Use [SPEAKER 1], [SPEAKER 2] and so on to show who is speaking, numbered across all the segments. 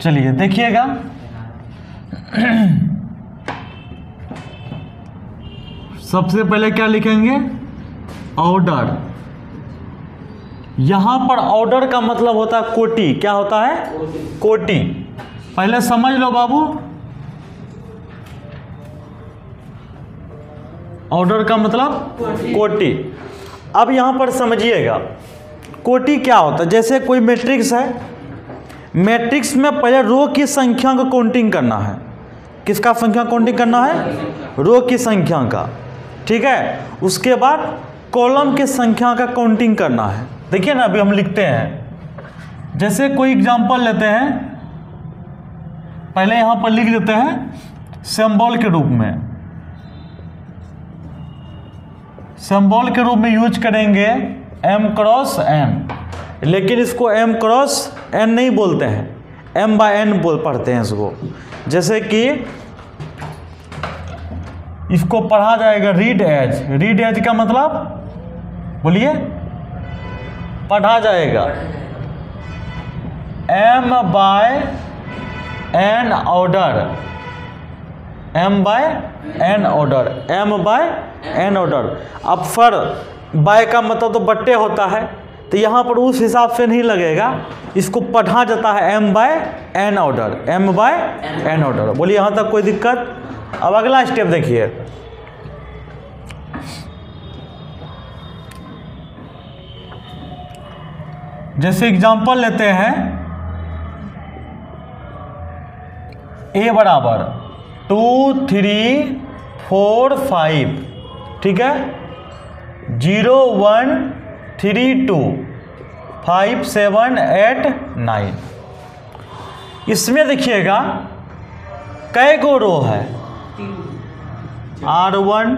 [SPEAKER 1] चलिए देखिएगा, सबसे पहले क्या लिखेंगे, ऑर्डर। यहां पर ऑर्डर का मतलब होता है कोटि। क्या होता है, कोटि। पहले समझ लो बाबू, ऑर्डर का मतलब कोटि। अब यहां पर समझिएगा कोटि क्या होता है। जैसे कोई मैट्रिक्स है, मैट्रिक्स में पहले रो की संख्या को काउंटिंग करना है। किसका संख्या काउंटिंग करना है, रो की संख्या का, ठीक है। उसके बाद कॉलम की संख्या का काउंटिंग करना है। देखिए ना, अभी हम लिखते हैं, जैसे कोई एग्जांपल लेते हैं, पहले यहां पर लिख देते हैं सिंबल के रूप में, सिंबल के रूप में यूज करेंगे m क्रॉस n, लेकिन इसको m क्रॉस n नहीं बोलते हैं, m बाय n पढ़ते हैं इसको। जैसे कि इसको पढ़ा जाएगा रीड एज। रीड एज का मतलब बोलिए, पढ़ा जाएगा m by n order, m by n order, m by n order. अब फर बाय का मतलब तो बट्टे होता है, तो यहाँ पर उस हिसाब से नहीं लगेगा, इसको पढ़ा जाता है m by n order, m by n order. बोलिए यहाँ तक कोई दिक्कत। अब अगला स्टेप देखिए, जैसे एग्जांपल लेते हैं, a बराबर 2 3 4 5, ठीक है, 0 1 3 2 5 7 8 9। इसमें देखिएगा कै गो रो है, R1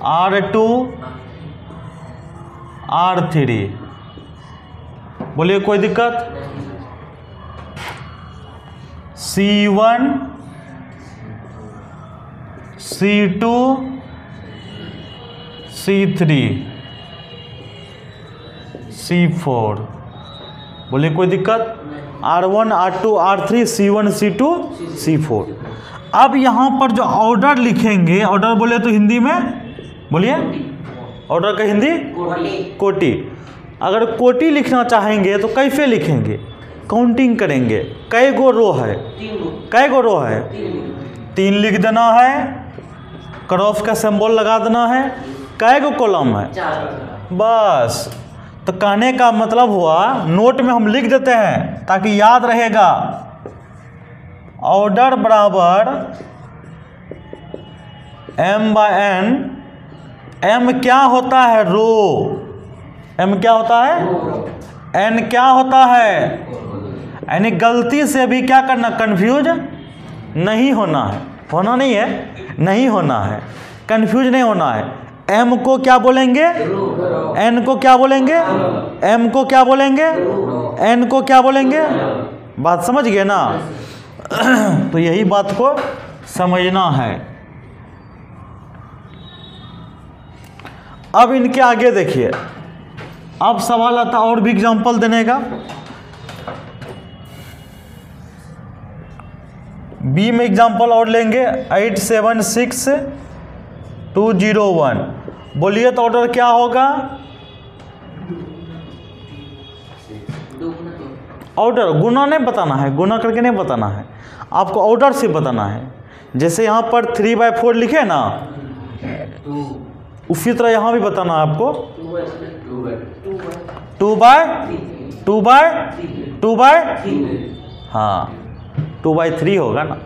[SPEAKER 1] R2 R3। बोलिए कोई दिक्कत। C1 C2 C3 C4। बोलिए कोई दिक्कत। R1 R2 R3 C1 C2 C4। अब यहाँ पर जो ऑर्डर लिखेंगे, ऑर्डर बोले तो हिंदी में बोलिए, ऑर्डर का हिंदी कोटि। अगर कोटि लिखना चाहेंगे तो कैसे लिखेंगे, काउंटिंग करेंगे। कै गो रो है, कै गो रो है, 3 लिख देना है, क्रॉस का सिंबल लगा देना है। कै गो कॉलम है, बस। तो कहने का मतलब हुआ, नोट में हम लिख देते हैं ताकि याद रहेगा, ऑर्डर बराबर m बाय n। m क्या होता है, रो। m क्या होता है, n क्या होता है। यानी गलती से भी क्या करना, कंफ्यूज नहीं होना है, होना नहीं है, नहीं होना है, कंफ्यूज नहीं होना है। m को क्या बोलेंगे, n को क्या बोलेंगे, m को क्या बोलेंगे, n को क्या बोलेंगे। बात समझ गए ना। तो यही बात को समझना है। अब इनके आगे देखिए, अब सवाल आता और भी एग्जांपल देने का। बी में एग्जांपल और लेंगे, 8 7 6 2 0 1। बोलिए तो ऑर्डर क्या होगा, ऑर्डर गुना नहीं बताना है, गुना करके नहीं बताना है, आपको ऑर्डर से बताना है। जैसे यहाँ पर 3 बाय 4 लिखे ना, उसी तरह यहाँ भी बताना है आपको 2 बाय हाँ 2 बाय 3 होगा ना।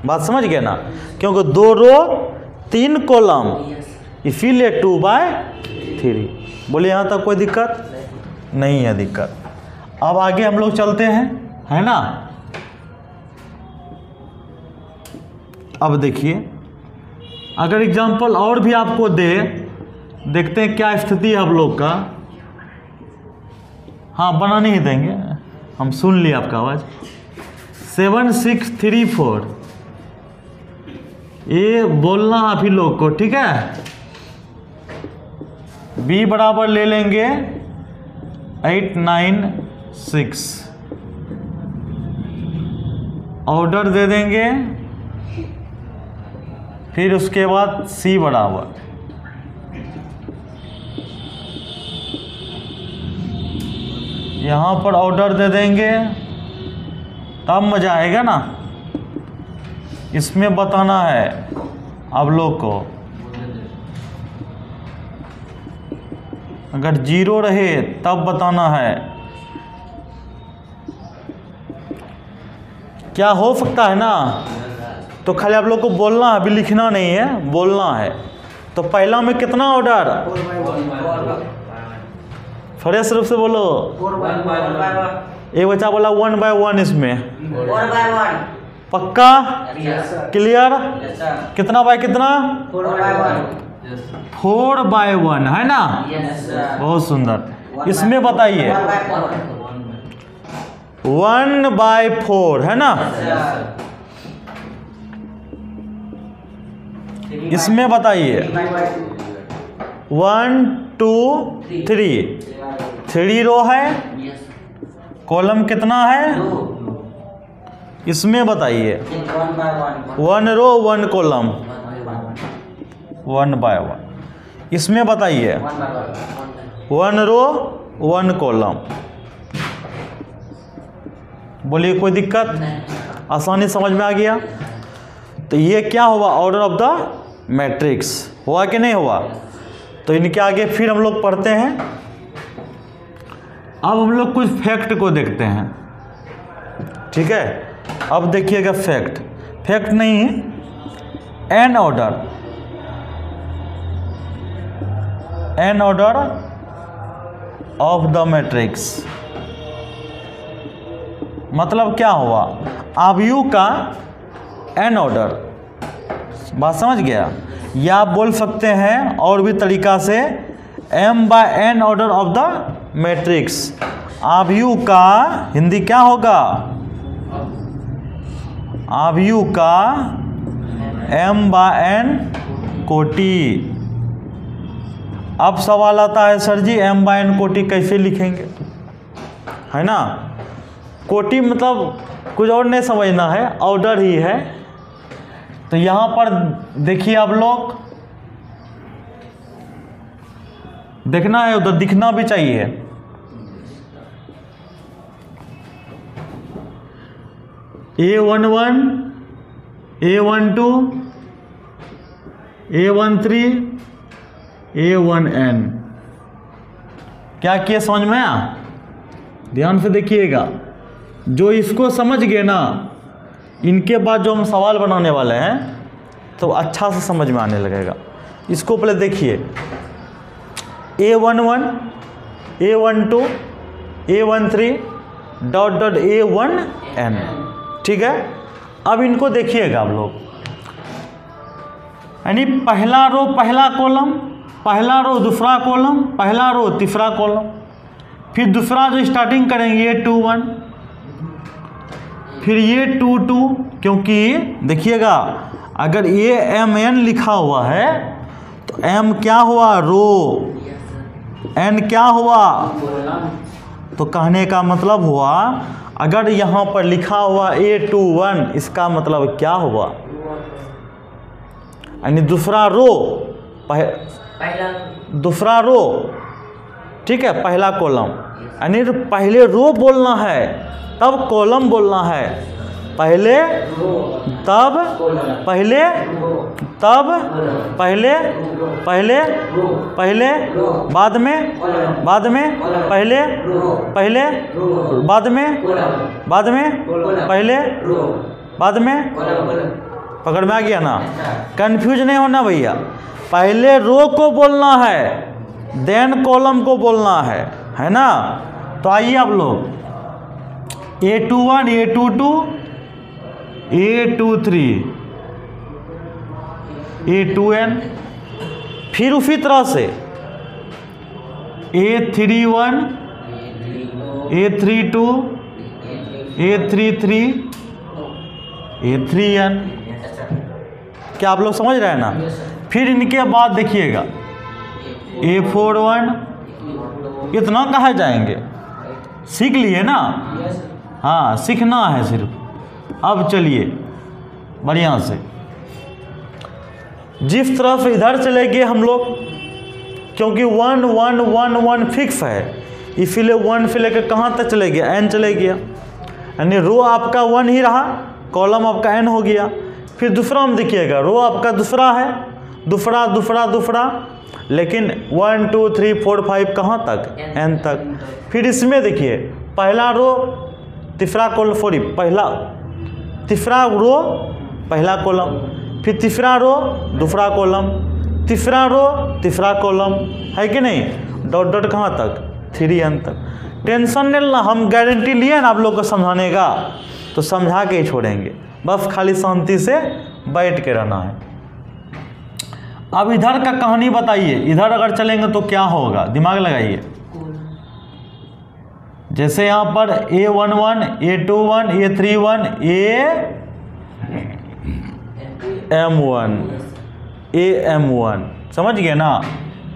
[SPEAKER 1] बात समझ गए ना, क्योंकि 2 रो 3 कॉलम, इसीलिए 2 बाय 3। बोलिए यहाँ तक कोई दिक्कत नहीं है, दिक्कत। अब आगे हम लोग चलते हैं, है ना। अब देखिए, अगर एग्जाम्पल और भी आपको दे, देखते हैं क्या स्थिति है आप लोग का। हाँ, बना नहीं देंगे, हम सुन लिए आपका आवाज़। 7 6 3 4, ये बोलना आप ही लोग को, ठीक है। बी बराबर ले लेंगे 8 9 6। ऑर्डर दे देंगे, फिर उसके बाद C बराबर यहाँ पर ऑर्डर दे देंगे, तब मजा आएगा ना। इसमें बताना है आप लोग को, अगर 0 रहे तब बताना है। क्या हो सकता है ना, तो खाली आप लोग को बोलना है, अभी लिखना नहीं है, बोलना है। तो पहला में कितना ऑर्डर, फ्रेश रूप से बोलो। एक बच्चा बोला 1 by 1, इसमें
[SPEAKER 2] 4 by 1
[SPEAKER 1] पक्का, क्लियर। कितना बाय कितना,
[SPEAKER 2] 4 by 1
[SPEAKER 1] 4 by 1 है ना। बहुत सुंदर। इसमें बताइए 1 by 4 है ना। इसमें बताइए 1 2 3 रो है, कॉलम कितना है, इसमें बताइए 1 रो 1 कॉलम 1 by 1। इसमें बताइए 1 रो 1 कॉलम। बोलिए कोई दिक्कत, आसानी समझ में आ गया। तो ये क्या हुआ, ऑर्डर ऑफ द मैट्रिक्स हुआ कि नहीं हुआ। तो इनके आगे फिर हम लोग पढ़ते हैं। अब हम लोग कुछ फैक्ट को देखते हैं, ठीक है। अब देखिएगा फैक्ट, फैक्ट नहीं है, an order of the matrix. मतलब क्या हुआ, आव्यूह का एन ऑर्डर, बात समझ गया। या आप बोल सकते हैं और भी तरीका से m by n order of the matrix. आव्यूह का हिंदी क्या होगा, आव्यूह का m by n कोटि। अब सवाल आता है सर जी m by n कोटि कैसे लिखेंगे, है ना। कोटि मतलब कुछ और नहीं समझना है, ऑर्डर ही है। तो यहाँ पर देखिए आप लोग, देखना है उधर, दिखना भी चाहिए। A11 A12 A13 A1n। क्या किया, समझ में आया। ध्यान से देखिएगा, जो इसको समझ गए ना, इनके बाद जो हम सवाल बनाने वाले हैं तो अच्छा से समझ में आने लगेगा। इसको पहले देखिए, A11 A12 A13 dot A1n, ठीक है। अब इनको देखिएगा आप लोग, यानी पहला रो पहला कॉलम, पहला रो दूसरा कॉलम, पहला रो तीसरा कॉलम, फिर दूसरा जो स्टार्टिंग करेंगे ये 2 1, फिर ये 2 2। क्योंकि देखिएगा अगर ये mn लिखा हुआ है तो m क्या हुआ, रो, n क्या हुआ। तो कहने का मतलब हुआ, अगर यहाँ पर लिखा हुआ A21, इसका मतलब क्या हुआ, यानी दूसरा रो दूसरा रो, ठीक है, पहला कॉलम। यानी पहले रो बोलना है तब कॉलम बोलना है, पहले तब पहले तब पहले पहले पहले बाद में पहले पहले बाद में पहले बाद में। पकड़ में आ गया ना, कंफ्यूज नहीं होना भैया। पहले रो को बोलना है, देन कॉलम को बोलना है ना। तो आइए आप लोग, A21 A22 A23 A2n, फिर उसी तरह से A31 A32 A33 A3n। क्या आप लोग समझ रहे हैं ना। फिर इनके बाद देखिएगा A41, इतना कहाँ जाएंगे, सीख लिए ना। हाँ, सीखना है सिर्फ, अब चलिए बढ़िया से, जिस तरफ इधर चले गए हम लोग, क्योंकि 1 1 1 1 फिक्स है, इसीलिए 1 से लेकर कहाँ तक चले गया, n चले गया, यानी रो आपका 1 ही रहा, कॉलम आपका n हो गया। फिर दूसरा में देखिएगा, रो आपका दूसरा है, दूसरा दूसरा दूसरा, लेकिन 1 2 3 4 5 कहाँ तक, n तक। फिर इसमें देखिए, पहला रो तीसरा कॉलम, सॉरी पहला तीसरा रो पहला कॉलम, फिर तीसरा रो दूसरा कॉलम, तीसरा रो तीसरा कॉलम, है कि नहीं, डॉट डॉट कहाँ तक, 3n तक। टेंशन नहीं लेना, हम गारंटी लिए ना आप लोग को समझाने का, तो समझा के ही छोड़ेंगे, बस खाली शांति से बैठ के रहना है। अब इधर का कहानी बताइए, इधर अगर चलेंगे तो क्या होगा, दिमाग लगाइए। जैसे यहाँ पर A11 A21 A31 AM1 AM1, समझ गए ना।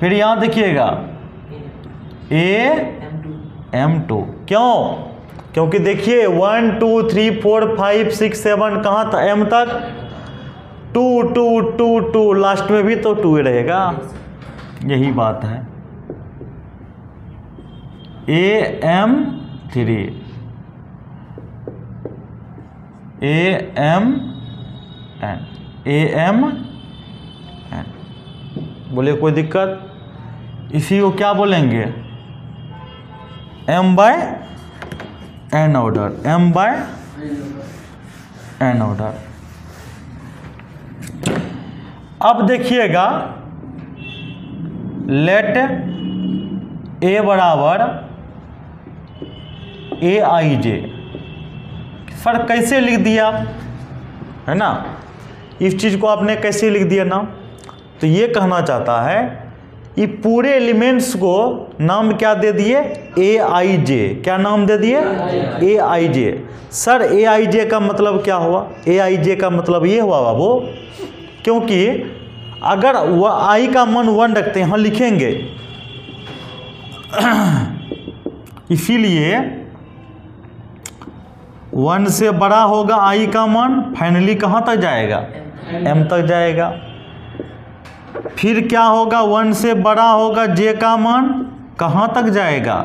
[SPEAKER 1] फिर यहाँ देखिएगा AM2, क्यों, क्योंकि देखिए 1 2 3 4 5 6 7 कहाँ तक, M तक, 2 2 2 2, लास्ट में भी तो 2 रहेगा, यही बात है। AM3 AMN AMN, बोले कोई दिक्कत, इसी को क्या बोलेंगे, M by N order, M by N order. अब देखिएगा, लेट A बराबर AIJ, सर कैसे लिख दिया, है ना, इस चीज़ को आपने कैसे लिख दिया नाम, तो ये कहना चाहता है कि पूरे एलिमेंट्स को नाम क्या दे दिए, AIJ, क्या नाम दे दिए, AIJ। सर AIJ का मतलब क्या हुआ, AIJ का मतलब ये हुआ बाबू, क्योंकि अगर वह I का मान 1 रखते हैं, यहाँ लिखेंगे, इसीलिए 1 से बड़ा होगा I का मान, फाइनली कहाँ तक जाएगा, M तक जाएगा। फिर क्या होगा, 1 से बड़ा होगा J का मान, कहाँ तक जाएगा,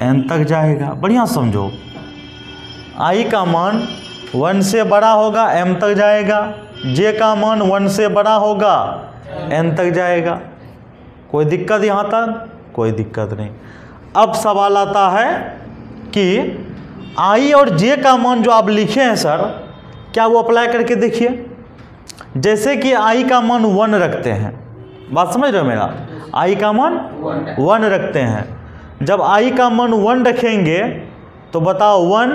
[SPEAKER 1] N तक जाएगा। बढ़िया समझो, I का मान 1 से बड़ा होगा M तक जाएगा, J का मान 1 से बड़ा होगा N तक जाएगा। कोई दिक्कत यहाँ तक, कोई दिक्कत नहीं। अब सवाल आता है कि I और J का मान जो आप लिखे हैं सर, क्या वो अप्लाई करके देखिए। जैसे कि I का मान 1 रखते हैं, बात समझ रहे हो मेरा, I का मान 1 रखते हैं। जब I का मान 1 रखेंगे तो बताओ 1,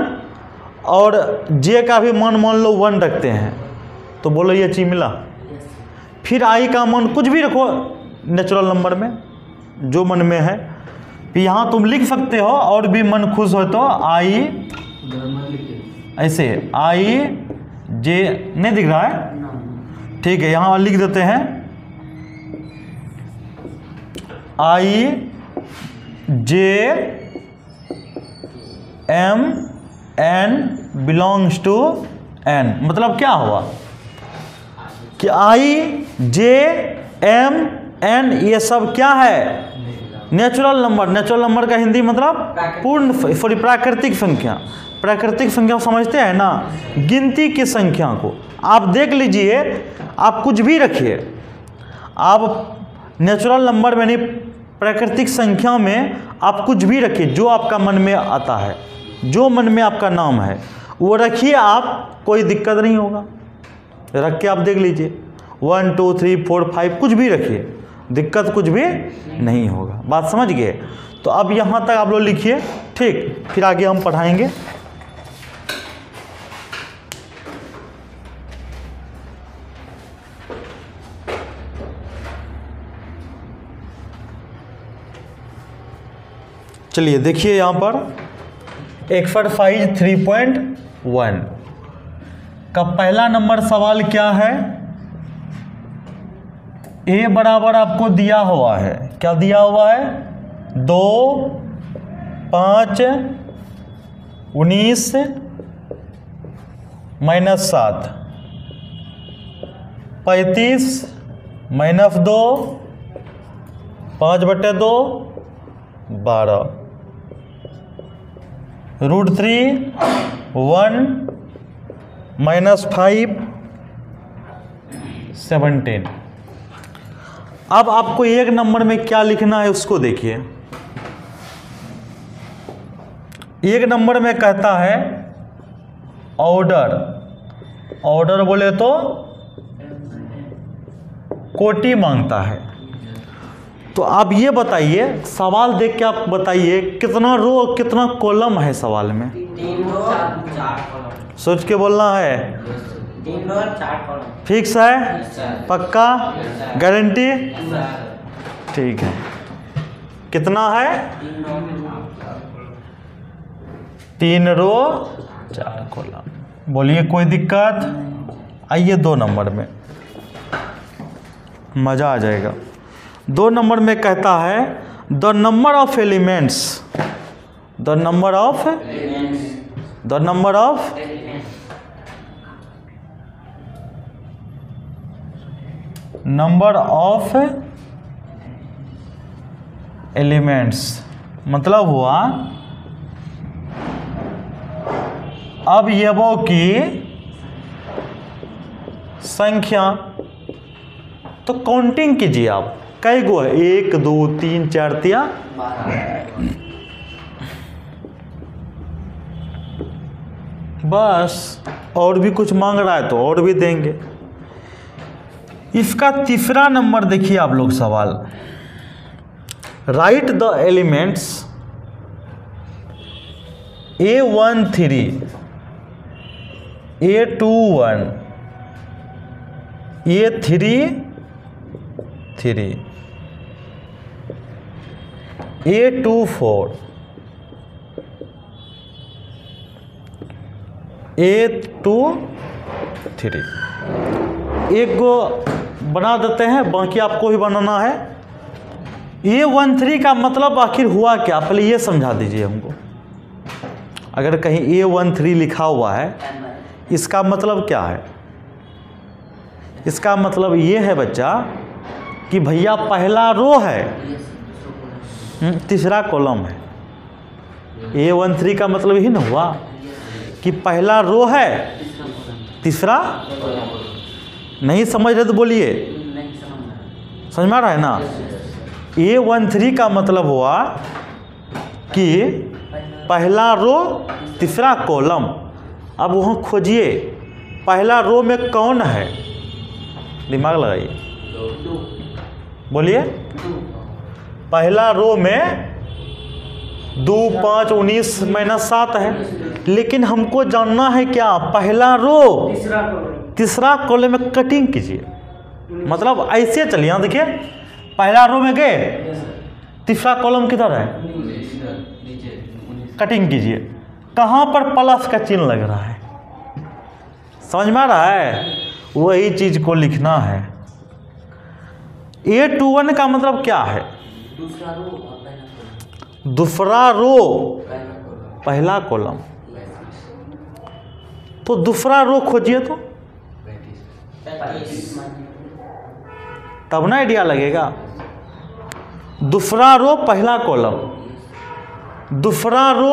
[SPEAKER 1] और J का भी मान मान लो 1 रखते हैं, तो बोलो ये चीज मिला। फिर I का मान कुछ भी रखो नेचुरल नंबर में, जो मन में है, यहाँ तुम लिख सकते हो, और भी मन खुश हो तो I, ऐसे IJ नहीं दिख रहा है, ठीक है, यहाँ लिख देते हैं IJMN बिलोंग्स टू N। मतलब क्या हुआ कि IJMN ये सब क्या है, नेचुरल नंबर। नेचुरल नंबर का हिंदी मतलब पूर्ण, सॉरी प्राकृतिक संख्या। प्राकृतिक संख्या समझते हैं ना, गिनती की संख्या को। आप देख लीजिए, आप कुछ भी रखिए, आप नेचुरल नंबर में नहीं, प्राकृतिक संख्या में आप कुछ भी रखिए, जो आपका मन में आता है, जो मन में आपका नाम है वो रखिए आप, कोई दिक्कत नहीं होगा। रख के आप देख लीजिए, 1 2 3 4 5 कुछ भी रखिए, दिक्कत कुछ भी नहीं होगा। बात समझ गए। तो अब यहाँ तक आप लोग लिखिए, ठीक, फिर आगे हम पढ़ाएंगे। चलिए देखिए यहाँ पर एक्सरसाइज 3.1 का पहला नंबर सवाल क्या है। A बराबर आपको दिया हुआ है, क्या दिया हुआ है, 2 5 19 -7, 35 -2, 5/2, 12, √3, 1 -5, 17। अब आपको एक नंबर में क्या लिखना है उसको देखिए। एक नंबर में कहता है ऑर्डर, ऑर्डर बोले तो कोटि मांगता है। तो आप ये बताइए, सवाल देख के आप बताइए कितना रो कितना कॉलम है सवाल में।
[SPEAKER 2] 3 रो 4 कॉलम।
[SPEAKER 1] सोच के बोलना है।
[SPEAKER 2] 3 रो 4 कॉलम।
[SPEAKER 1] फिक्स है? पक्का? गारंटी? ठीक है। कितना है? 3 रो 4 कॉलम। बोलिए कोई दिक्कत? आइए 2 नंबर में, मज़ा आ जाएगा। 2 नंबर में कहता है the number of elements, the number of number of elements मतलब हुआ अवयवों की संख्या। तो काउंटिंग कीजिए आप, कई गो है? 1 2 3 4 तिया 12। बस, और भी कुछ मांग रहा है तो और भी देंगे। इसका तीसरा नंबर देखिए आप लोग सवाल। Right the elements A13, A21, A33, A24, A23। एक को बना देते हैं, बाकी आपको ही बनाना है। A13 का मतलब आखिर हुआ क्या, पहले ये समझा दीजिए हमको। अगर कहीं A13 लिखा हुआ है, इसका मतलब क्या है? इसका मतलब ये है बच्चा कि भैया पहला रो है, तीसरा कॉलम है। A13 का मतलब यही ना हुआ कि पहला रो है, तीसरा नहीं समझ रहे तो बोलिए। समझ में आ रहा है ना? A13 का मतलब हुआ कि पहला रो तीसरा कॉलम। अब वहाँ खोजिए पहला रो में कौन है, दिमाग लगाइए, बोलिए। पहला रो में 2 5 19 -7 है, लेकिन हमको जानना है क्या, पहला रो तीसरा कॉलम में कटिंग कीजिए। मतलब ऐसे चलिए, यहाँ देखिए, पहला रो में गए, तीसरा कॉलम किधर है, कटिंग कीजिए। कहाँ पर प्लस का चिन्ह लग रहा है, समझ में आ रहा है? वही चीज को लिखना है। A21 का मतलब क्या है? दूसरा रो पहला कॉलम। तो दूसरा रो खोजिए तो तब ना आइडिया लगेगा। दूसरा रो पहला कॉलम, दूसरा रो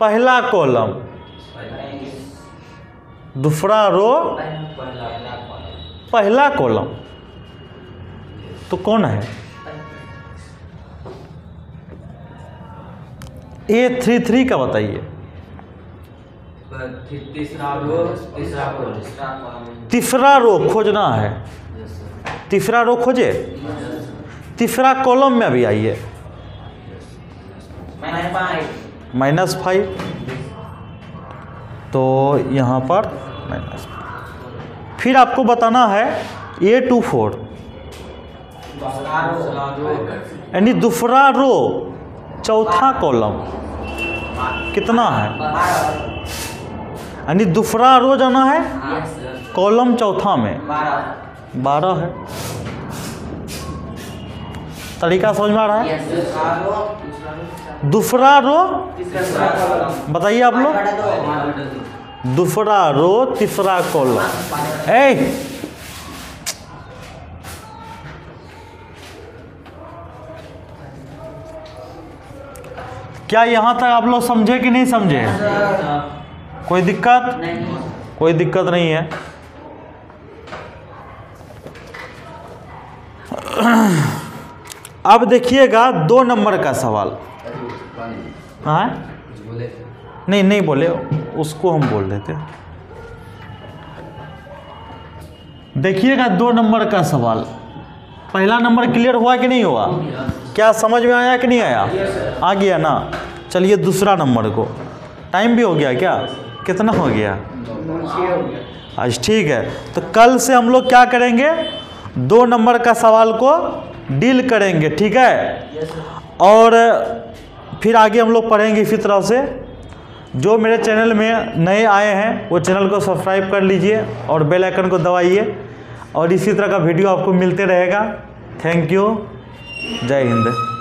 [SPEAKER 1] पहला कॉलम, दूसरा रो पहला कॉलम। तो कौन है? A33 का बताइए। तीसरा रो खोजना है, तीसरा रो खोजे, तीसरा कॉलम में अभी आइए, -5। तो यहाँ पर -5। फिर आपको बताना है A24, यानी दूसरा रो चौथा कॉलम कितना है, यानी दूसरा रो जाना है कॉलम चौथा में 12 है। तरीका समझ में आ रहा है? दूसरा रो बताइए आप लोग, दूसरा रो तीसरा कॉलम। ए क्या यहाँ तक आप लोग समझे कि नहीं समझे? कोई दिक्कत?
[SPEAKER 2] नहीं।
[SPEAKER 1] कोई दिक्कत नहीं है। अब देखिएगा 2 नंबर का सवाल। हाँ नहीं नहीं बोले, उसको हम बोल देते। देखिएगा 2 नंबर का सवाल। पहला नंबर क्लियर हुआ कि नहीं हुआ? क्या समझ में आया कि नहीं आया? आ गया ना। चलिए दूसरा नंबर को। टाइम भी हो गया क्या? कितना हो गया? आज ठीक है। तो कल से हम लोग क्या करेंगे? 2 नंबर का सवाल को डील करेंगे, ठीक है? और फिर आगे हम लोग पढ़ेंगे इसी तरह से। जो मेरे चैनल में नए आए हैं वो चैनल को सब्सक्राइब कर लीजिए और बेल आइकन को दबाइए, और इसी तरह का वीडियो आपको मिलते रहेगा। Thank you. जय हिंद।